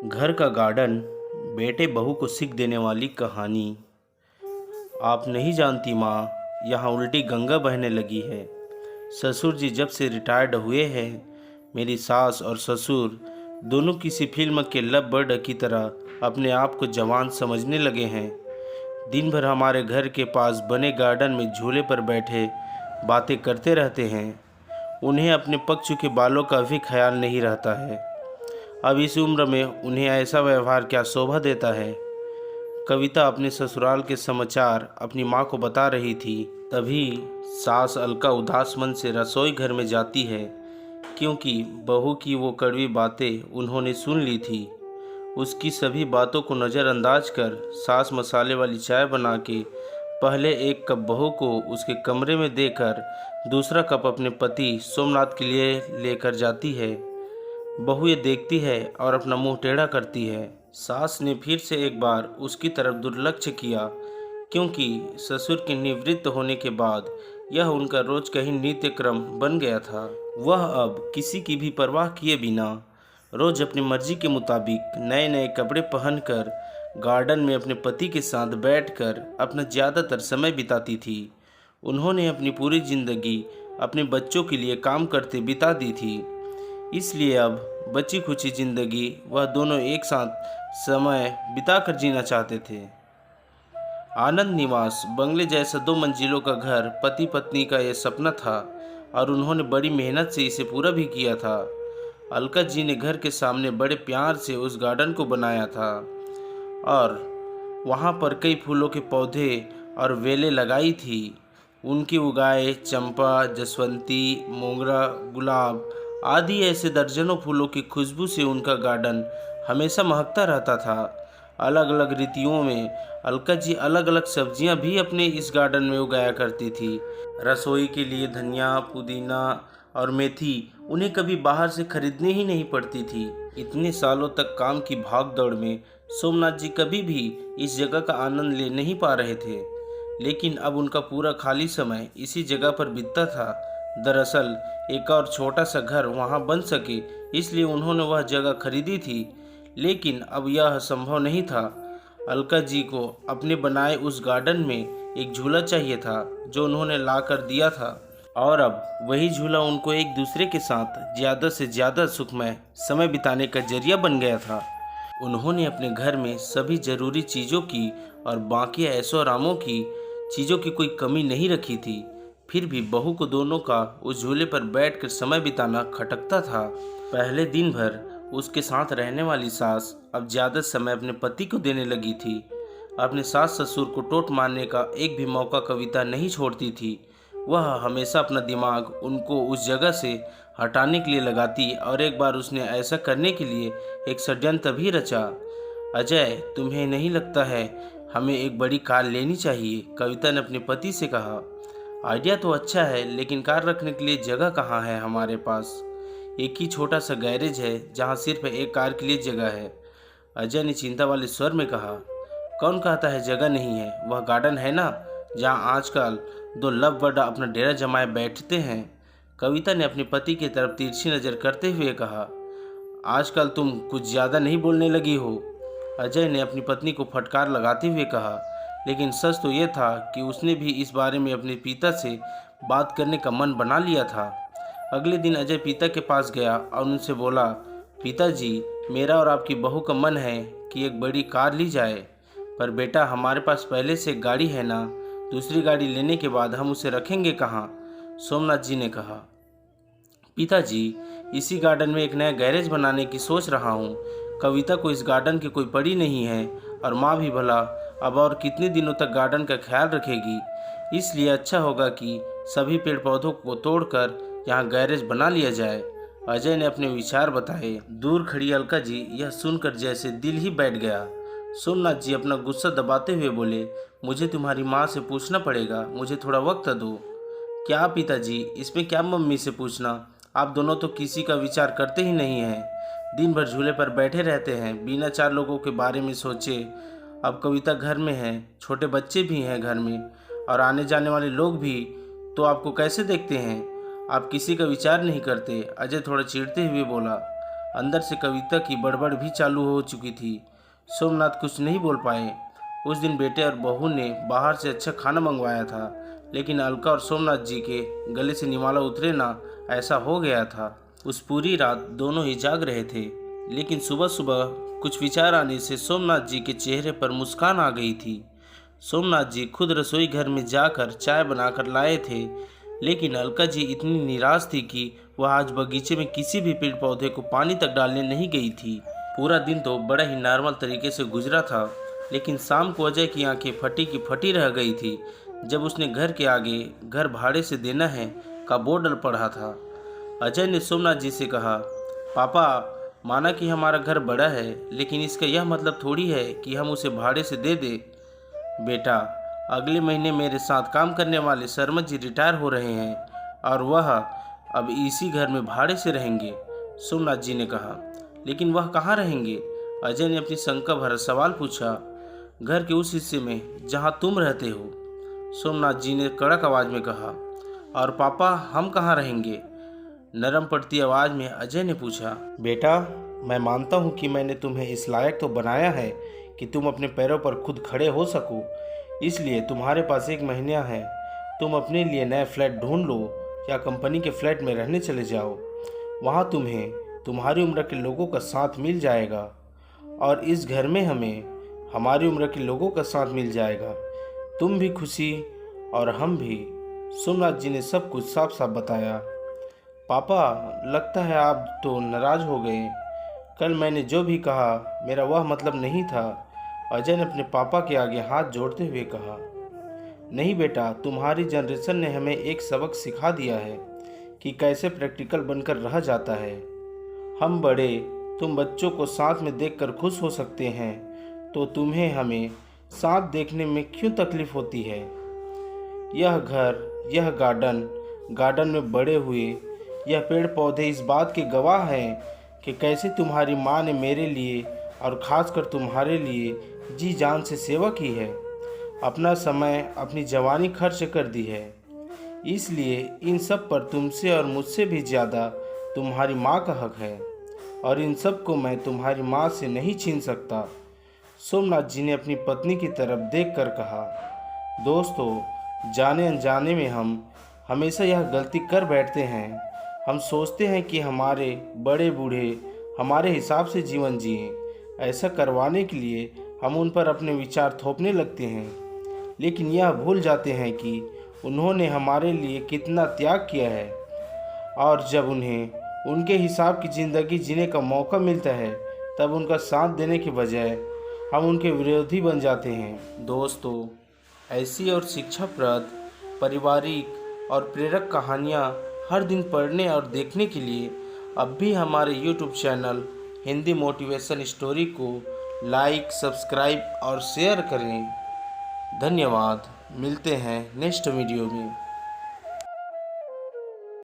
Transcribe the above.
घर का गार्डन बेटे बहू को सीख देने वाली कहानी। आप नहीं जानती माँ, यहाँ उल्टी गंगा बहने लगी है। ससुर जी जब से रिटायर्ड हुए हैं, मेरी सास और ससुर दोनों किसी फिल्म के लब बर्ड की तरह अपने आप को जवान समझने लगे हैं। दिन भर हमारे घर के पास बने गार्डन में झूले पर बैठे बातें करते रहते हैं। उन्हें अपने पक चुके बालों का भी ख्याल नहीं रहता है। अब इस उम्र में उन्हें ऐसा व्यवहार क्या शोभा देता है। कविता अपने ससुराल के समाचार अपनी माँ को बता रही थी। तभी सास अलका उदास मन से रसोई घर में जाती है, क्योंकि बहू की वो कड़वी बातें उन्होंने सुन ली थी। उसकी सभी बातों को नज़रअंदाज कर सास मसाले वाली चाय बना के पहले एक कप बहू को उसके कमरे में देकर दूसरा कप अपने पति सोमनाथ के लिए लेकर जाती है। बहू ये देखती है और अपना मुंह टेढ़ा करती है। सास ने फिर से एक बार उसकी तरफ दुर्लक्ष्य किया, क्योंकि ससुर के निवृत्त होने के बाद यह उनका रोज का ही नित्य क्रम बन गया था। वह अब किसी की भी परवाह किए बिना रोज अपनी मर्जी के मुताबिक नए नए कपड़े पहनकर गार्डन में अपने पति के साथ बैठकर अपना ज़्यादातर समय बिताती थी। उन्होंने अपनी पूरी जिंदगी अपने बच्चों के लिए काम करते बिता दी थी, इसलिए अब बची खुची जिंदगी वह दोनों एक साथ समय बिताकर जीना चाहते थे। आनंद निवास बंगले जैसा 2 मंजिलों का घर पति पत्नी का यह सपना था और उन्होंने बड़ी मेहनत से इसे पूरा भी किया था। अलका जी ने घर के सामने बड़े प्यार से उस गार्डन को बनाया था और वहाँ पर कई फूलों के पौधे और वेलें लगाई थी। उनकी उगाए चंपा, जसवंती, मोगरा, गुलाब आदि ऐसे दर्जनों फूलों की खुशबू से उनका गार्डन हमेशा महकता रहता था। अलग अलग ऋतुओं में अलका जी अलग अलग सब्जियां भी अपने इस गार्डन में उगाया करती थी। रसोई के लिए धनिया, पुदीना और मेथी उन्हें कभी बाहर से खरीदने ही नहीं पड़ती थी। इतने सालों तक काम की भाग दौड़ में सोमनाथ जी कभी भी इस जगह का आनंद ले नहीं पा रहे थे, लेकिन अब उनका पूरा खाली समय इसी जगह पर बीतता था। दरअसल एक और छोटा सा घर वहां बन सके, इसलिए उन्होंने वह जगह खरीदी थी, लेकिन अब यह संभव नहीं था। अलका जी को अपने बनाए उस गार्डन में एक झूला चाहिए था, जो उन्होंने ला कर दिया था, और अब वही झूला उनको एक दूसरे के साथ ज़्यादा से ज़्यादा सुखमय समय बिताने का जरिया बन गया था। उन्होंने अपने घर में सभी ज़रूरी चीज़ों की और बाकी ऐशो आरामों की चीज़ों की कोई कमी नहीं रखी थी। फिर भी बहू को दोनों का उस झूले पर बैठकर समय बिताना खटकता था। पहले दिन भर उसके साथ रहने वाली सास अब ज़्यादा समय अपने पति को देने लगी थी। अपने सास ससुर को टोट मारने का एक भी मौका कविता नहीं छोड़ती थी। वह हमेशा अपना दिमाग उनको उस जगह से हटाने के लिए लगाती, और एक बार उसने ऐसा करने के लिए एक षड्यंत्र भी रचा। अजय, तुम्हें नहीं लगता है हमें एक बड़ी कार लेनी चाहिए? कविता ने अपने पति से कहा। आइडिया तो अच्छा है, लेकिन कार रखने के लिए जगह कहाँ है हमारे पास? एक ही छोटा सा गैरेज है जहाँ सिर्फ एक कार के लिए जगह है। अजय ने चिंता वाले स्वर में कहा। कौन कहता है जगह नहीं है? वह गार्डन है ना, जहाँ आजकल 2 लव बर्ड अपना डेरा जमाए बैठते हैं। कविता ने अपने पति की तरफ तिरछी नज़र करते हुए कहा। आजकल तुम कुछ ज़्यादा नहीं बोलने लगी हो? अजय ने अपनी पत्नी को फटकार लगाते हुए कहा। लेकिन सच तो ये था कि उसने भी इस बारे में अपने पिता से बात करने का मन बना लिया था। अगले दिन अजय पिता के पास गया और उनसे बोला, पिताजी, मेरा और आपकी बहू का मन है कि एक बड़ी कार ली जाए, पर बेटा हमारे पास पहले से एक गाड़ी है ना, दूसरी गाड़ी लेने के बाद हम उसे रखेंगे कहाँ? सोमनाथ जी ने कहा। पिताजी, इसी गार्डन में एक नया गैरेज बनाने की सोच रहा हूँ। कविता को इस गार्डन की कोई पड़ी नहीं है, और माँ भी भला अब और कितने दिनों तक गार्डन का ख्याल रखेगी। इसलिए अच्छा होगा कि सभी पेड़ पौधों को तोड़कर यहाँ गैरेज बना लिया जाए। अजय ने अपने विचार बताए। दूर खड़ी अलका जी यह सुनकर जैसे दिल ही बैठ गया। सोमनाथ जी अपना गुस्सा दबाते हुए बोले, मुझे तुम्हारी माँ से पूछना पड़ेगा, मुझे थोड़ा वक्त दो। क्या पिताजी, इसमें क्या मम्मी से पूछना? आप दोनों तो किसी का विचार करते ही नहीं हैं। दिन भर झूले पर बैठे रहते हैं बिना 4 लोगों के बारे में सोचे। अब कविता घर में है, छोटे बच्चे भी हैं घर में, और आने जाने वाले लोग भी, तो आपको कैसे देखते हैं? आप किसी का विचार नहीं करते। अजय थोड़ा चिढ़ते हुए बोला। अंदर से कविता की बड़बड़ भी चालू हो चुकी थी। सोमनाथ कुछ नहीं बोल पाए। उस दिन बेटे और बहू ने बाहर से अच्छा खाना मंगवाया था, लेकिन अलका और सोमनाथ जी के गले से निवाला उतरे ना, ऐसा हो गया था। उस पूरी रात दोनों ही जाग रहे थे, लेकिन सुबह सुबह कुछ विचार आने से सोमनाथ जी के चेहरे पर मुस्कान आ गई थी। सोमनाथ जी खुद रसोई घर में जाकर चाय बनाकर लाए थे, लेकिन अलका जी इतनी निराश थी कि वह आज बगीचे में किसी भी पेड़ पौधे को पानी तक डालने नहीं गई थी। पूरा दिन तो बड़ा ही नॉर्मल तरीके से गुजरा था, लेकिन शाम को अजय की आंखें फटी की फटी रह गई थी जब उसने घर के आगे घर भाड़े से देना है का बोर्ड पढ़ा था। अजय ने सोमनाथ जी से कहा, पापा, माना कि हमारा घर बड़ा है, लेकिन इसका यह मतलब थोड़ी है कि हम उसे भाड़े से दे दें। बेटा, अगले महीने मेरे साथ काम करने वाले शर्मा जी रिटायर हो रहे हैं और वह अब इसी घर में भाड़े से रहेंगे। सोमनाथ जी ने कहा, लेकिन वह कहाँ रहेंगे? अजय ने अपनी शंका भरा सवाल पूछा। घर के उस हिस्से में जहाँ तुम रहते हो, सोमनाथ जी ने कड़क आवाज में कहा। और पापा, हम कहाँ रहेंगे? नरम पड़ती आवाज में अजय ने पूछा। बेटा, मैं मानता हूँ कि मैंने तुम्हें इस लायक तो बनाया है कि तुम अपने पैरों पर खुद खड़े हो सको, इसलिए तुम्हारे पास 1 महीना है। तुम अपने लिए नया फ्लैट ढूंढ लो या कंपनी के फ्लैट में रहने चले जाओ। वहाँ तुम्हें तुम्हारी उम्र के लोगों का साथ मिल जाएगा और इस घर में हमें हमारी उम्र के लोगों का साथ मिल जाएगा। तुम भी खुशी और हम भी। सोमनाथ जी ने सब कुछ साफ साफ बताया। पापा, लगता है आप तो नाराज हो गए। कल मैंने जो भी कहा मेरा वह मतलब नहीं था। अजय ने अपने पापा के आगे हाथ जोड़ते हुए कहा। नहीं बेटा, तुम्हारी जनरेशन ने हमें एक सबक सिखा दिया है कि कैसे प्रैक्टिकल बनकर रह जाता है। हम बड़े तुम बच्चों को साथ में देखकर खुश हो सकते हैं, तो तुम्हें हमें साथ देखने में क्यों तकलीफ होती है? यह घर, यह गार्डन में बड़े हुए यह पेड़ पौधे इस बात के गवाह हैं कि कैसे तुम्हारी माँ ने मेरे लिए और ख़ासकर तुम्हारे लिए जी जान से सेवा की है, अपना समय, अपनी जवानी खर्च कर दी है। इसलिए इन सब पर तुमसे और मुझसे भी ज़्यादा तुम्हारी माँ का हक है और इन सब को मैं तुम्हारी माँ से नहीं छीन सकता। सोमनाथ जी ने अपनी पत्नी की तरफ देखकर कहा। दोस्तों, जाने अनजाने में हम हमेशा यह गलती कर बैठते हैं। हम सोचते हैं कि हमारे बड़े बूढ़े हमारे हिसाब से जीवन जिएं। ऐसा करवाने के लिए हम उन पर अपने विचार थोपने लगते हैं, लेकिन यह भूल जाते हैं कि उन्होंने हमारे लिए कितना त्याग किया है और जब उन्हें उनके हिसाब की ज़िंदगी जीने का मौका मिलता है तब उनका साथ देने के बजाय हम उनके विरोधी बन जाते हैं। दोस्तों, ऐसी और शिक्षाप्रद, पारिवारिक और प्रेरक कहानियाँ हर दिन पढ़ने और देखने के लिए अब भी हमारे YouTube channel Hindi motivation story को लाइक, सब्सक्राइब और शेयर करें। धन्यवाद। मिलते हैं नेक्स्ट वीडियो में।